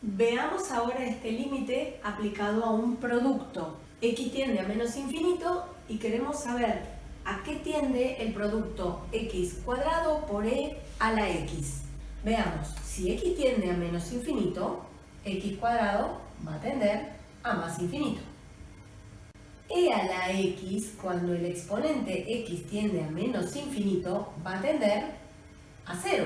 Veamos ahora este límite aplicado a un producto. X tiende a menos infinito y queremos saber a qué tiende el producto x cuadrado por e a la x. Veamos, si x tiende a menos infinito, x cuadrado va a tender a más infinito. E a la x, cuando el exponente x tiende a menos infinito, va a tender a 0.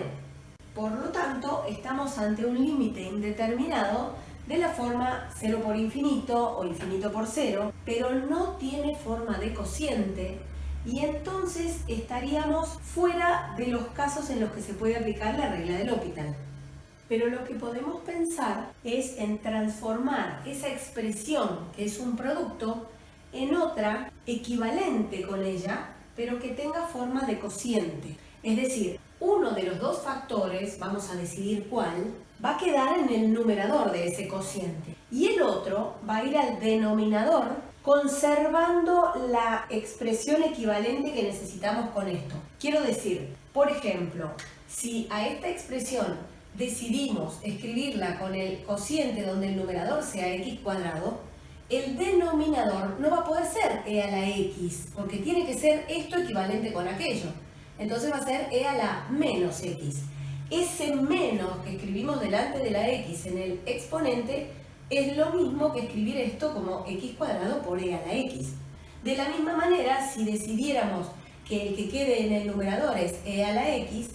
Por lo tanto, estamos ante un límite indeterminado de la forma 0 por infinito o infinito por 0, pero no tiene forma de cociente y entonces estaríamos fuera de los casos en los que se puede aplicar la regla de L'Hopital. Pero lo que podemos pensar es en transformar esa expresión, que es un producto, en otra equivalente con ella, pero que tenga forma de cociente. Es decir, uno de los dos factores, vamos a decidir cuál, va a quedar en el numerador de ese cociente y el otro va a ir al denominador conservando la expresión equivalente que necesitamos con esto. Quiero decir, por ejemplo, si a esta expresión decidimos escribirla con el cociente donde el numerador sea x cuadrado, el denominador no va a poder ser e a la x, porque tiene que ser esto equivalente con aquello. Entonces va a ser e a la menos x. Ese menos que escribimos delante de la x en el exponente es lo mismo que escribir esto como x cuadrado por e a la x. De la misma manera, si decidiéramos que el que quede en el numerador es e a la x,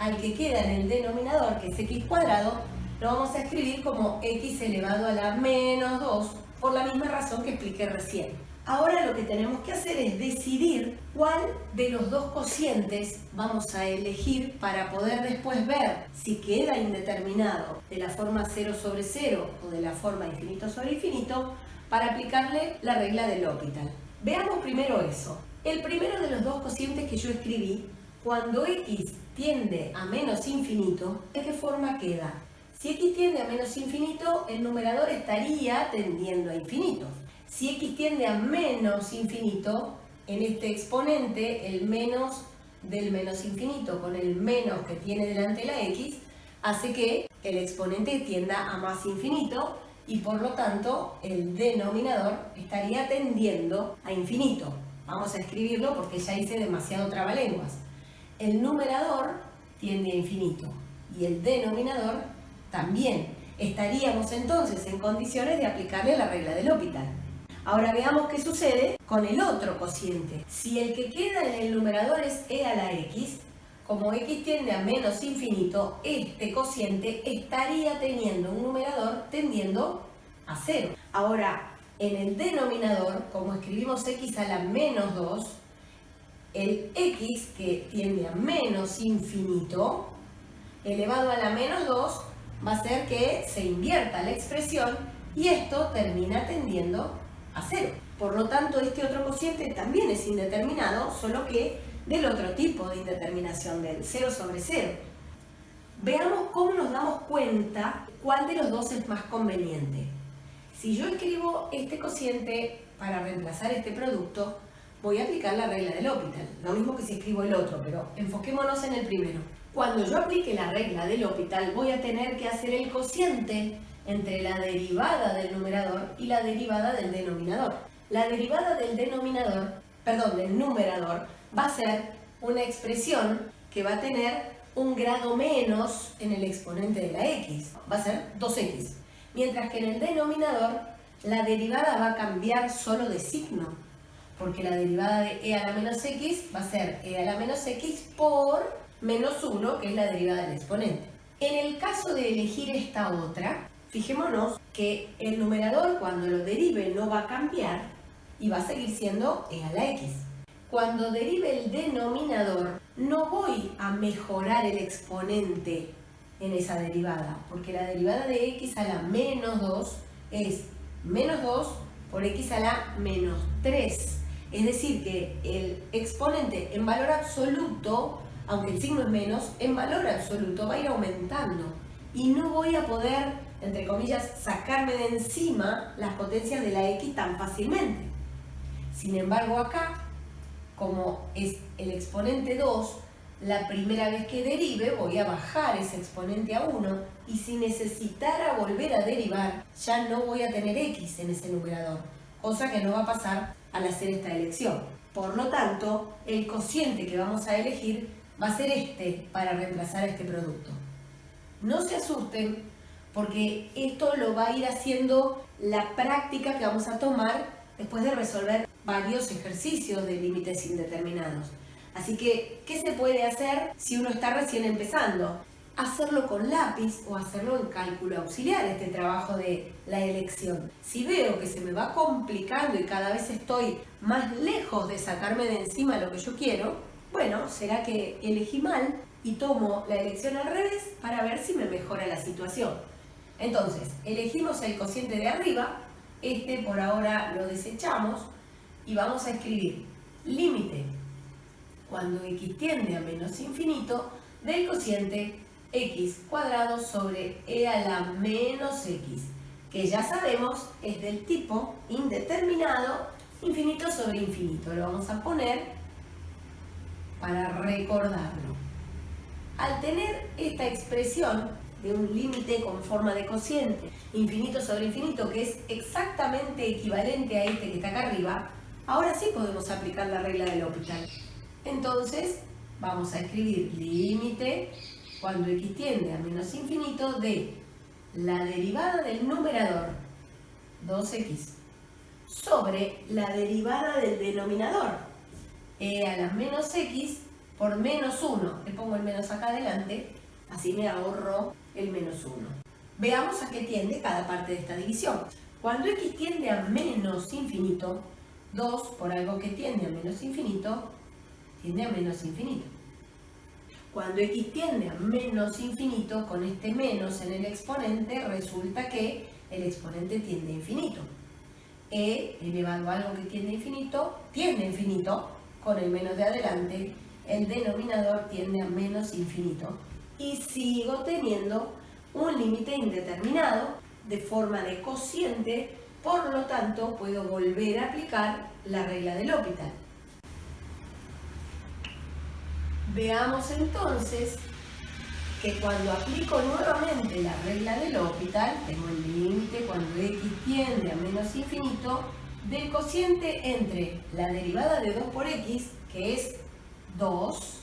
al que queda en el denominador, que es x cuadrado, lo vamos a escribir como x elevado a la menos 2, por la misma razón que expliqué recién. Ahora lo que tenemos que hacer es decidir cuál de los dos cocientes vamos a elegir para poder después ver si queda indeterminado de la forma 0 sobre 0 o de la forma infinito sobre infinito para aplicarle la regla de L'Hopital. Veamos primero eso. El primero de los dos cocientes que yo escribí, cuando x tiende a menos infinito, ¿de qué forma queda? Si x tiende a menos infinito, el numerador estaría tendiendo a infinito. Si x tiende a menos infinito, en este exponente, el menos del menos infinito con el menos que tiene delante la x, hace que el exponente tienda a más infinito y por lo tanto el denominador estaría tendiendo a infinito. Vamos a escribirlo porque ya hice demasiado trabalenguas. El numerador tiende a infinito y el denominador también. Estaríamos entonces en condiciones de aplicarle la regla de L'Hopital. Ahora veamos qué sucede con el otro cociente. Si el que queda en el numerador es e a la x, como x tiende a menos infinito, este cociente estaría teniendo un numerador tendiendo a 0. Ahora, en el denominador, como escribimos x a la menos 2, el x que tiende a menos infinito, elevado a la menos 2, va a hacer que se invierta la expresión y esto termina tendiendo a 0. Por lo tanto, este otro cociente también es indeterminado, solo que del otro tipo de indeterminación, del 0 sobre 0. Veamos cómo nos damos cuenta cuál de los dos es más conveniente. Si yo escribo este cociente para reemplazar este producto, voy a aplicar la regla de L'Hopital, lo mismo que si escribo el otro, pero enfoquémonos en el primero. Cuando yo aplique la regla de L'Hopital, voy a tener que hacer el cociente entre la derivada del numerador y la derivada del denominador. La derivada del numerador va a ser una expresión que va a tener un grado menos en el exponente de la x, va a ser 2x. Mientras que en el denominador la derivada va a cambiar solo de signo, porque la derivada de e a la menos x va a ser e a la menos x por menos 1, que es la derivada del exponente. En el caso de elegir esta otra, fijémonos que el numerador cuando lo derive no va a cambiar y va a seguir siendo e a la x. Cuando derive el denominador, no voy a mejorar el exponente en esa derivada, porque la derivada de x a la menos 2 es menos 2 por x a la menos 3. Es decir, que el exponente en valor absoluto, aunque el signo es menos, en valor absoluto va a ir aumentando y no voy a poder, entre comillas, sacarme de encima las potencias de la x tan fácilmente. Sin embargo, acá, como es el exponente 2, La primera vez que derive voy a bajar ese exponente a 1 y si necesitara volver a derivar ya no voy a tener x en ese numerador, cosa que no va a pasar al hacer esta elección. Por lo tanto, el cociente que vamos a elegir va a ser este para reemplazar a este producto. No se asusten porque esto lo va a ir haciendo la práctica que vamos a tomar después de resolver varios ejercicios de límites indeterminados. Así que, ¿qué se puede hacer si uno está recién empezando? Hacerlo con lápiz o hacerlo en cálculo auxiliar, este trabajo de la elección. Si veo que se me va complicando y cada vez estoy más lejos de sacarme de encima lo que yo quiero, bueno, será que elegí mal y tomo la elección al revés para ver si me mejora la situación. Entonces, elegimos el cociente de arriba, este por ahora lo desechamos y vamos a escribir límite cuando x tiende a menos infinito del cociente x cuadrado sobre e a la menos x, que ya sabemos es del tipo indeterminado, infinito sobre infinito. Lo vamos a poner para recordarlo. Al tener esta expresión de un límite con forma de cociente infinito sobre infinito, que es exactamente equivalente a este que está acá arriba, ahora sí podemos aplicar la regla de L'Hopital. Entonces vamos a escribir límite cuando x tiende a menos infinito de la derivada del numerador 2x sobre la derivada del denominador e a la menos x por menos 1. Le pongo el menos acá adelante, así me ahorro el menos 1. Veamos a qué tiende cada parte de esta división. Cuando x tiende a menos infinito, 2 por algo que tiende a menos infinito, tiende a menos infinito. Cuando x tiende a menos infinito, con este menos en el exponente, resulta que el exponente tiende a infinito. E elevado a algo que tiende a infinito, con el menos de adelante, el denominador tiende a menos infinito. Y sigo teniendo un límite indeterminado de forma de cociente, por lo tanto puedo volver a aplicar la regla de L'Hopital. Veamos entonces que cuando aplico nuevamente la regla de L'Hopital, tengo el límite cuando x tiende a menos infinito del cociente entre la derivada de 2 por x, que es 2,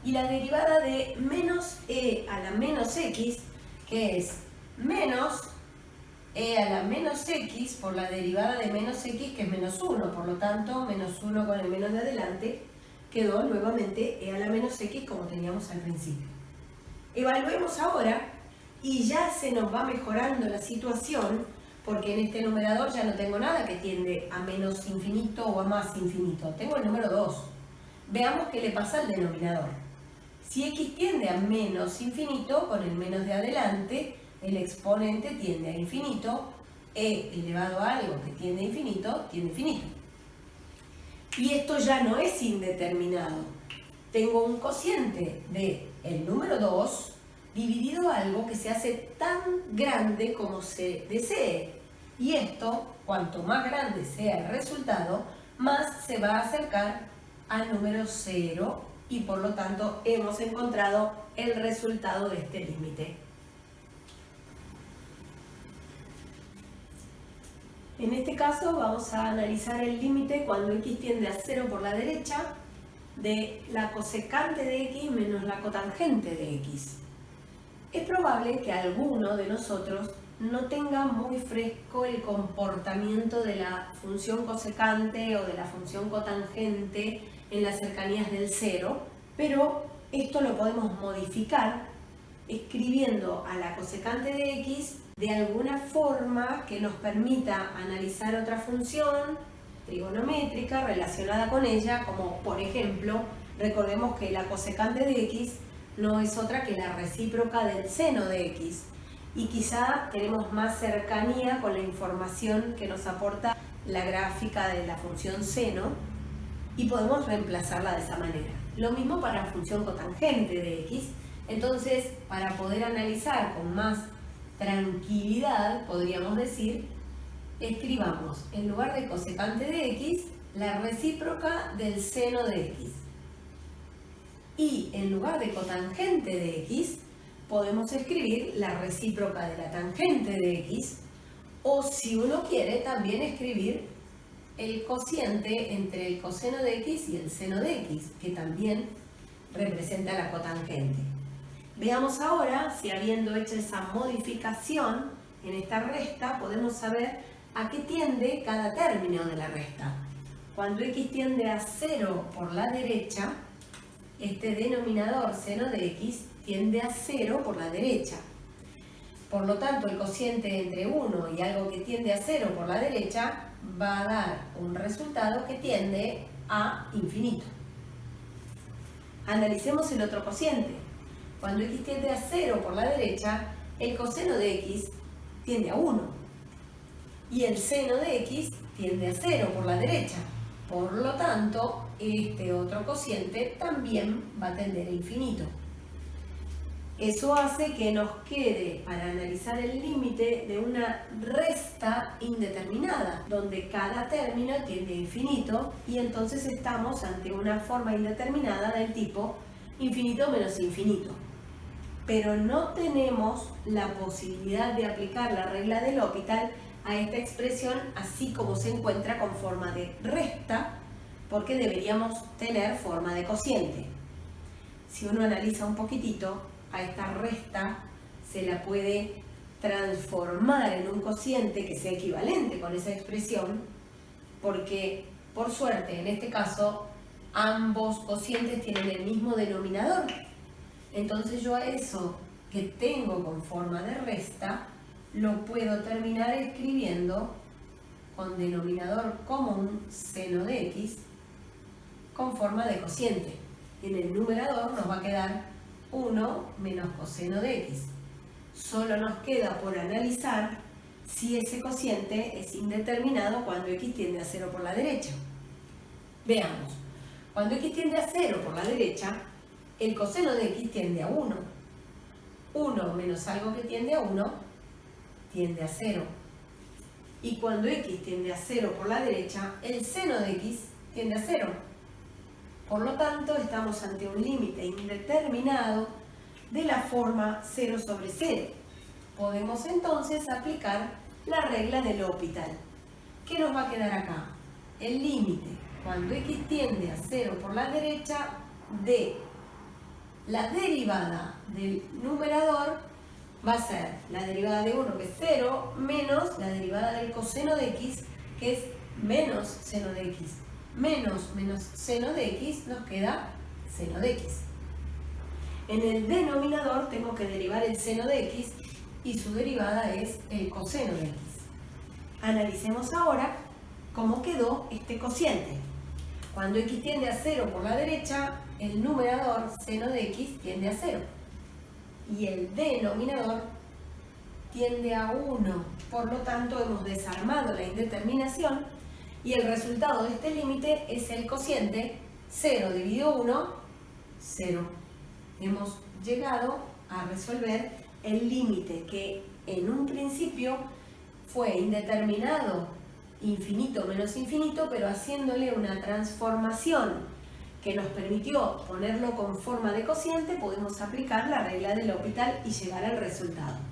y la derivada de menos e a la menos x, que es menos e a la menos x por la derivada de menos x, que es menos 1. Por lo tanto, menos 1 con el menos de adelante quedó nuevamente e a la menos x como teníamos al principio. Evaluemos ahora y ya se nos va mejorando la situación porque en este numerador ya no tengo nada que tiende a menos infinito o a más infinito. Tengo el número 2. Veamos qué le pasa al denominador. Si x tiende a menos infinito, con el menos de adelante, el exponente tiende a infinito, e elevado a algo que tiende a infinito, tiende a infinito. Y esto ya no es indeterminado. Tengo un cociente de el número 2 dividido a algo que se hace tan grande como se desee. Y esto, cuanto más grande sea el resultado, más se va a acercar al número 0 y por lo tanto hemos encontrado el resultado de este límite. En este caso vamos a analizar el límite cuando x tiende a 0 por la derecha de la cosecante de x menos la cotangente de x. Es probable que alguno de nosotros no tenga muy fresco el comportamiento de la función cosecante o de la función cotangente en las cercanías del 0, pero esto lo podemos modificar escribiendo a la cosecante de x de alguna forma que nos permita analizar otra función trigonométrica relacionada con ella, como por ejemplo, recordemos que la cosecante de x no es otra que la recíproca del seno de x y quizá tenemos más cercanía con la información que nos aporta la gráfica de la función seno y podemos reemplazarla de esa manera. Lo mismo para la función cotangente de x. Entonces, para poder analizar con más tranquilidad, podríamos decir, escribamos en lugar de cosecante de x, la recíproca del seno de x. Y en lugar de cotangente de x, podemos escribir la recíproca de la tangente de x, o si uno quiere también escribir el cociente entre el coseno de x y el seno de x, que también representa la cotangente. Veamos ahora si, habiendo hecho esa modificación en esta resta, podemos saber a qué tiende cada término de la resta. Cuando x tiende a 0 por la derecha, este denominador seno de x tiende a 0 por la derecha. Por lo tanto, el cociente entre 1 y algo que tiende a 0 por la derecha va a dar un resultado que tiende a infinito. Analicemos el otro cociente. Cuando x tiende a 0 por la derecha, el coseno de x tiende a 1. Y el seno de x tiende a 0 por la derecha. Por lo tanto, este otro cociente también va a tender a infinito. Eso hace que nos quede para analizar el límite de una resta indeterminada, donde cada término tiende a infinito y entonces estamos ante una forma indeterminada del tipo infinito menos infinito. Pero no tenemos la posibilidad de aplicar la regla de L'Hopital a esta expresión así como se encuentra con forma de resta, porque deberíamos tener forma de cociente. Si uno analiza un poquitito, a esta resta se la puede transformar en un cociente que sea equivalente con esa expresión, porque por suerte en este caso ambos cocientes tienen el mismo denominador. Entonces yo a eso que tengo con forma de resta lo puedo terminar escribiendo con denominador común seno de x con forma de cociente. En el numerador nos va a quedar 1 menos coseno de x. Solo nos queda por analizar si ese cociente es indeterminado cuando x tiende a 0 por la derecha. Veamos. Cuando x tiende a 0 por la derecha, el coseno de x tiende a 1. 1 menos algo que tiende a 1 tiende a 0. Y cuando x tiende a 0 por la derecha, el seno de x tiende a 0. Por lo tanto, estamos ante un límite indeterminado de la forma 0 sobre 0. Podemos entonces aplicar la regla de L'Hopital. ¿Qué nos va a quedar acá? El límite, cuando x tiende a 0 por la derecha, de la derivada del numerador va a ser la derivada de 1, que es 0, menos la derivada del coseno de x, que es menos seno de x. Menos seno de x nos queda seno de x. En el denominador tengo que derivar el seno de x y su derivada es el coseno de x. Analicemos ahora cómo quedó este cociente. Cuando x tiende a 0 por la derecha, el numerador seno de x tiende a 0 y el denominador tiende a 1. Por lo tanto, hemos desarmado la indeterminación y el resultado de este límite es el cociente 0 dividido 1, 0. Hemos llegado a resolver el límite que en un principio fue indeterminado, infinito menos infinito, pero haciéndole una transformación que nos permitió ponerlo con forma de cociente, podemos aplicar la regla de L'Hopital y llegar al resultado.